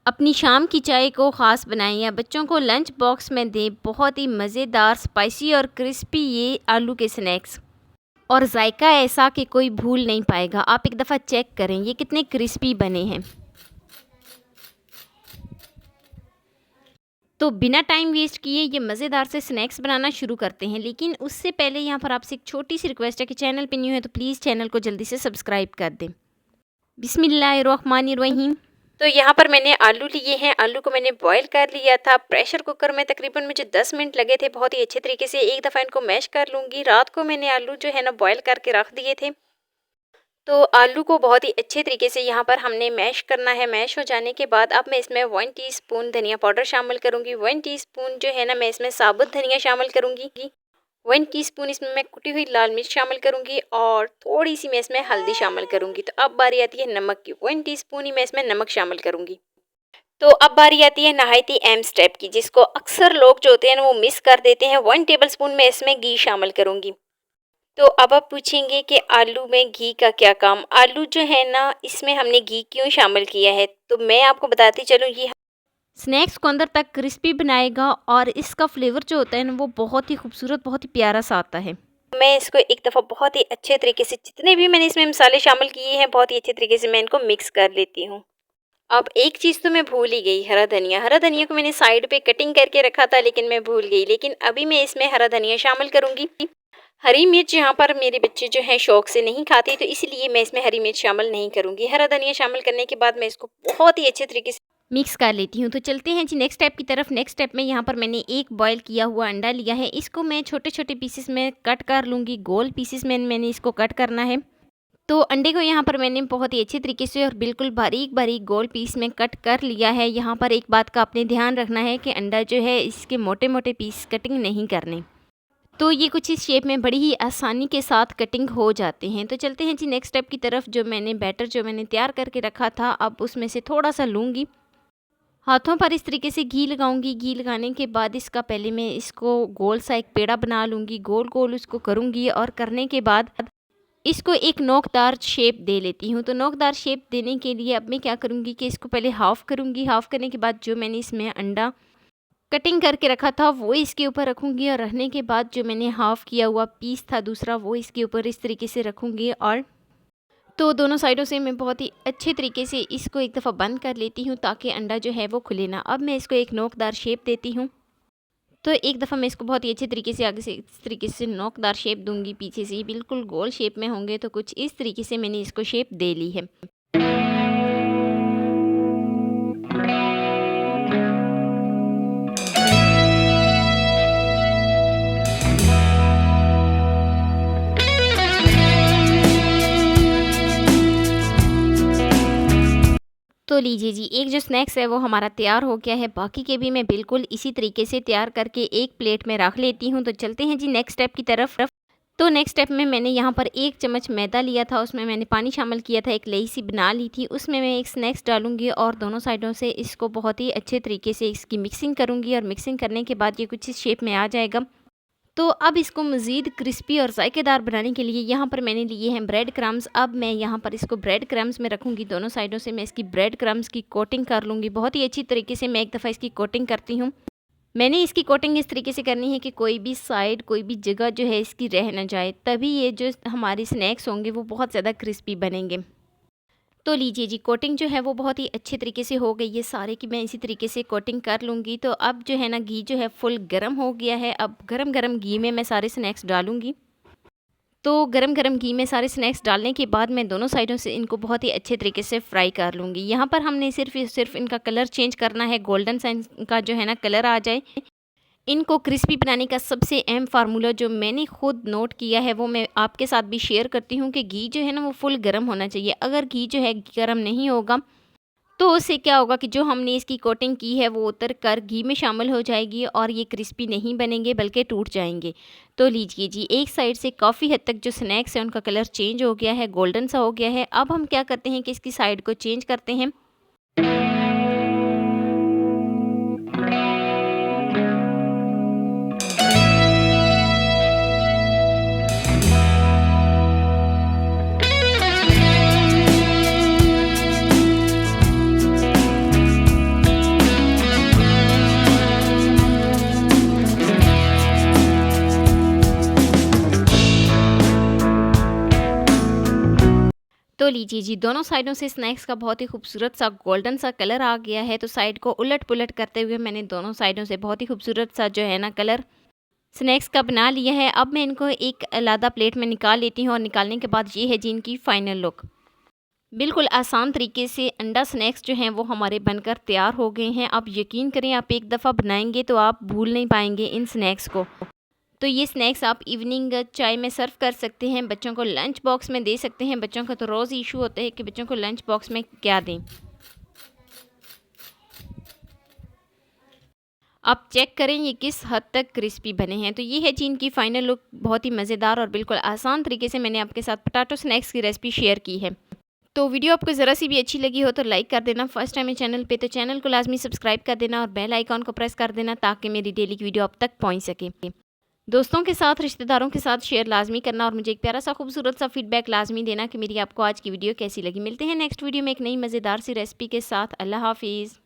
अपनी शाम की चाय को ख़ास बनाएं या बच्चों को लंच बॉक्स में दें। बहुत ही मज़ेदार, स्पाइसी और क्रिस्पी ये आलू के स्नैक्स, और जायका ऐसा कि कोई भूल नहीं पाएगा। आप एक दफ़ा चेक करें ये कितने क्रिस्पी बने हैं। तो बिना टाइम वेस्ट किए ये मज़ेदार से स्नैक्स बनाना शुरू करते हैं, लेकिन उससे पहले यहाँ पर आपसे एक छोटी सी रिक्वेस्ट है कि चैनल पे न्यू है तो प्लीज़ चैनल को जल्दी से सब्सक्राइब कर दें। बिस्मिल्लाहिर्रहमानिर्रहीम। तो यहाँ पर मैंने आलू लिए हैं। आलू को मैंने बॉईल कर लिया था प्रेशर कुकर में। तकरीबन मुझे 10 मिनट लगे थे बहुत ही अच्छे तरीके से। एक दफ़ा इनको मैश कर लूँगी। रात को मैंने आलू जो है ना बॉईल करके रख दिए थे। तो आलू को बहुत ही अच्छे तरीके से यहाँ पर हमने मैश करना है। मैश हो जाने के बाद अब मैं इसमें 1 टीस्पून धनिया पाउडर शामिल करूँगी। 1 टीस्पून जो है ना मैं इसमें साबुत धनिया शामिल करूँगी। 1 टीस्पून इसमें मैं कुटी हुई लाल मिर्च शामिल करूँगी और थोड़ी सी मैं इसमें हल्दी शामिल करूँगी। तो अब बारी आती है नमक की। 1 टीस्पून ही मैं इसमें नमक शामिल करूँगी। तो अब बारी आती है नहायती अहम स्टेप की, जिसको अक्सर लोग जो होते हैं ना वो मिस कर देते हैं। 1 टेबलस्पून मैं इसमें घी शामिल करूँगी। तो अब आप पूछेंगे कि आलू में घी का क्या काम। आलू जो है ना इसमें हमने घी क्यों शामिल किया है, तो मैं आपको बताती चलूँ। ये स्नैक्स को अंदर तक क्रिस्पी बनाएगा और इसका फ्लेवर जो होता है ना वो बहुत ही खूबसूरत, बहुत ही प्यारा सा आता है। मैं इसको एक दफ़ा बहुत ही अच्छे तरीके से, जितने भी मैंने इसमें मसाले शामिल किए हैं, बहुत ही अच्छे तरीके से मैं इनको मिक्स कर लेती हूँ। अब एक चीज़ तो मैं भूल ही गई, हरा धनिया। हरा धनिया को मैंने साइड पे कटिंग करके रखा था लेकिन मैं भूल गई। लेकिन अभी मैं इसमें हरा धनिया शामिल करूँगी। हरी मिर्च यहाँ पर मेरे बच्चे जो हैं शौक से नहीं खाते, तो इसलिए मैं इसमें हरी मिर्च शामिल नहीं करूँगी। हरा धनिया शामिल करने के बाद मैं इसको बहुत ही अच्छे तरीके से मिक्स कर लेती हूँ। तो चलते हैं जी नेक्स्ट स्टेप की तरफ। नेक्स्ट स्टेप में यहाँ पर मैंने एक बॉयल किया हुआ अंडा लिया है। इसको मैं छोटे छोटे पीसेस में कट कर लूँगी। गोल पीसेस में मैंने इसको कट करना है। तो अंडे को यहाँ पर मैंने बहुत ही अच्छे तरीके से और बिल्कुल बारीक बारीक गोल पीस में कट कर लिया है। यहाँ पर एक बात का आपने ध्यान रखना है कि अंडा जो है इसके मोटे मोटे पीस कटिंग नहीं करने। तो ये कुछ इस शेप में बड़ी ही आसानी के साथ कटिंग हो जाते हैं। तो चलते हैं जी नेक्स्ट स्टेप की तरफ। जो मैंने बैटर जो मैंने तैयार करके रखा था, अब उसमें से थोड़ा सा लूँगी। हाथों पर इस तरीके से घी लगाऊंगी। घी लगाने के बाद इसका पहले मैं इसको गोल सा एक पेड़ा बना लूँगी। गोल गोल उसको करूँगी और करने के बाद इसको एक नोकदार शेप दे लेती हूँ। तो नोकदार शेप देने के लिए अब मैं क्या करूँगी कि इसको पहले हाफ़ करूँगी। हाफ़ करने के बाद जो मैंने इसमें अंडा कटिंग करके रखा था वो इसके ऊपर रखूँगी, और रखने के बाद जो मैंने हाफ़ किया हुआ पीस था दूसरा वो इसके ऊपर इस तरीके से रखूँगी। और तो दोनों साइडों से मैं बहुत ही अच्छे तरीके से इसको एक दफ़ा बंद कर लेती हूँ ताकि अंडा जो है वो खुले ना। अब मैं इसको एक नोकदार शेप देती हूँ। तो एक दफ़ा मैं इसको बहुत ही अच्छे तरीके से आगे से इस तरीके से नोकदार शेप दूंगी। पीछे से बिल्कुल गोल शेप में होंगे, तो कुछ इस तरीके से मैंने इसको शेप दे ली है। तो लीजिए जी, एक जो स्नैक्स है वो हमारा तैयार हो गया है। बाकी के भी मैं बिल्कुल इसी तरीके से तैयार करके एक प्लेट में रख लेती हूँ। तो चलते हैं जी नेक्स्ट स्टेप की तरफ। तो नेक्स्ट स्टेप में मैंने यहाँ पर 1 चम्मच मैदा लिया था, उसमें मैंने पानी शामिल किया था, एक लेई सी बना ली थी। उसमें मैं एक स्नैक्स डालूंगी और दोनों साइडों से इसको बहुत ही अच्छे तरीके से इसकी मिक्सिंग करूँगी। और मिक्सिंग करने के बाद ये कुछ इस शेप में आ जाएगा। तो अब इसको मज़ीद क्रिस्पी और जायकेदार बनाने के लिए यहाँ पर मैंने लिए हैं ब्रेड क्रम्स। अब मैं यहाँ पर इसको ब्रेड क्रम्स में रखूँगी। दोनों साइडों से मैं इसकी ब्रेड क्रम्स की कोटिंग कर लूँगी। बहुत ही अच्छी तरीके से मैं एक दफ़ा इसकी कोटिंग करती हूँ। मैंने इसकी कोटिंग इस तरीके से करनी है कि कोई भी साइड, कोई भी जगह जो है इसकी रह ना जाए, तभी ये जो हमारे स्नैक्स होंगे वो बहुत ज़्यादा क्रिस्पी बनेंगे। तो लीजिए जी, कोटिंग जो है वो बहुत ही अच्छे तरीके से हो गई है। सारे की मैं इसी तरीके से कोटिंग कर लूँगी। तो अब जो है ना घी जो है फुल गर्म हो गया है। अब गरम गरम घी में मैं सारे स्नैक्स डालूँगी। तो गरम गरम घी में सारे स्नैक्स डालने के बाद मैं दोनों साइडों से इनको बहुत ही अच्छे तरीके से फ्राई कर लूँगी। यहाँ पर हमने सिर्फ इनका कलर चेंज करना है, गोल्डन सा इनका जो है ना कलर आ जाए। इनको क्रिस्पी बनाने का सबसे अहम फार्मूला जो मैंने खुद नोट किया है वो मैं आपके साथ भी शेयर करती हूँ कि घी जो है ना वो फुल गर्म होना चाहिए। अगर घी जो है गर्म नहीं होगा तो उससे क्या होगा कि जो हमने इसकी कोटिंग की है वो उतर कर घी में शामिल हो जाएगी और ये क्रिस्पी नहीं बनेंगे बल्कि टूट जाएंगे। तो लीजिए जी, एक साइड से काफ़ी हद तक जो स्नैक्स हैं उनका कलर चेंज हो गया है, गोल्डन सा हो गया है। अब हम क्या करते हैं कि इसकी साइड को चेंज करते हैं। तो लीजिए जी, दोनों साइडों से स्नैक्स का बहुत ही खूबसूरत सा गोल्डन सा कलर आ गया है। तो साइड को उलट पुलट करते हुए मैंने दोनों साइडों से बहुत ही खूबसूरत सा जो है ना कलर स्नैक्स का बना लिया है। अब मैं इनको एक अलग प्लेट में निकाल लेती हूँ और निकालने के बाद ये है जी इनकी फाइनल लुक। बिल्कुल आसान तरीके से अंडा स्नैक्स जो हैं वो हमारे बनकर तैयार हो गए हैं। आप यकीन करें, आप एक दफ़ा बनाएंगे तो आप भूल नहीं पाएंगे इन स्नैक्स को। तो ये स्नैक्स आप इवनिंग चाय में सर्व कर सकते हैं, बच्चों को लंच बॉक्स में दे सकते हैं। बच्चों का तो रोज़ इशू होता है कि बच्चों को लंच बॉक्स में क्या दें। आप चेक करें ये किस हद तक क्रिस्पी बने हैं। तो ये है जी इनकी फाइनल लुक। बहुत ही मज़ेदार और बिल्कुल आसान तरीके से मैंने आपके साथ पोटैटो स्नैक्स की रेसिपी शेयर की है। तो वीडियो आपको ज़रा सी भी अच्छी लगी हो तो लाइक कर देना। फर्स्ट टाइम है चैनल पे तो चैनल को लाजमी सब्सक्राइब कर देना और बेल आइकॉन को प्रेस कर देना ताकि मेरी डेली की वीडियो आप तक पहुंच सके। दोस्तों के साथ, रिश्तेदारों के साथ शेयर लाजमी करना और मुझे एक प्यारा सा खूबसूरत सा फीडबैक लाजमी देना कि मेरी आपको आज की वीडियो कैसी लगी। मिलते हैं नेक्स्ट वीडियो में एक नई मज़ेदार सी रेसिपी के साथ। अल्लाह हाफिज़।